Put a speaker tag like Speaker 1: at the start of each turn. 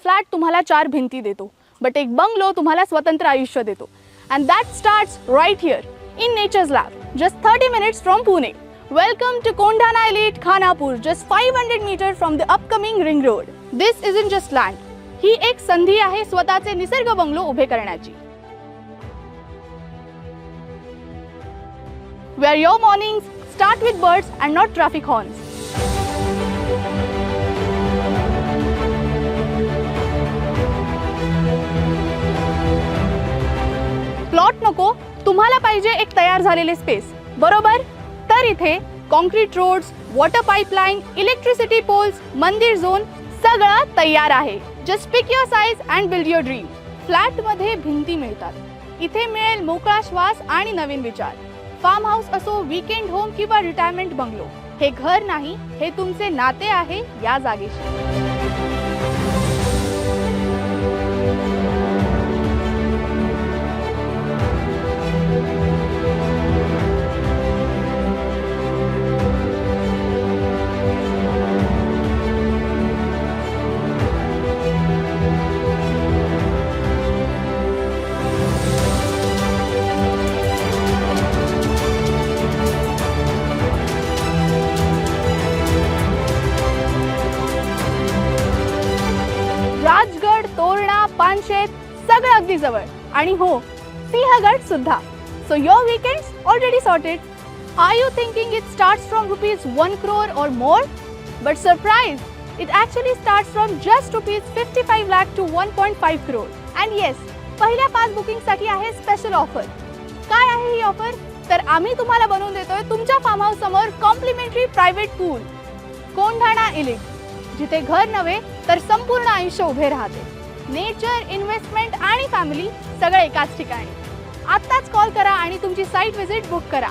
Speaker 1: Flat तुम्हाला 4 भिंती देतो, बट एक बंगलो तुम्हाला स्वतंत्र आयुष्य देतो. And that starts right here in Nature's Lab, just 30 minutes from Pune. Welcome to Kondhana Elite, Khanapur, just 500 meters from the upcoming ring road. This isn't just land. ही एक संधी आहे स्वतःचे निसर्ग बंगलो उभे करण्याची. Where your mornings start with birds and not traffic horns. Plot नको, तुम्हाला पाहिजे एक तयार झालेले स्पेस, बरोबर? तर इथे concrete roads, water pipeline, electricity poles, मंदिर झोन सगळं तयार आहे. Just pick your size and build your dream. फ्लॅटमध्ये भिंती मिळतात, इथे मिळेल मोकळा श्वास आणि नवीन विचार. फार्म हाऊस असो, वीकेंड होम किंवा रिटायरमेंट बंगलो, हे घर नाही, हे तुमचे नाते आहे या जागेशी. राजगड, तोरणा, पानशेत सगळं अगदी जवळ. आणि हो, सिंहगड सुद्धा. So your weekends already sorted. Are you thinking it starts from ₹1 crore or more? But surprise, it actually starts from just ₹55 lakh to 1.5 crore. And yes, पहिल्या 5 बुकिंगसाठी आहे स्पेशल ऑफर. काय आहे ही ऑफर? तर आम्ही तुम्हाला बनवून देतोय तुमच्या फार्म हाऊस समोर कॉम्प्लिमेंटरी प्रायव्हेट पूल. कोंढाणा इलिट, जिथे घर नव्हे तर संपूर्ण आयुष्य उभे राहते. नेचर, इन्व्हेस्टमेंट आणि फॅमिली सगळं एकाच ठिकाणी. आत्ताच कॉल करा आणि तुमची साईट व्हिजिट बुक करा.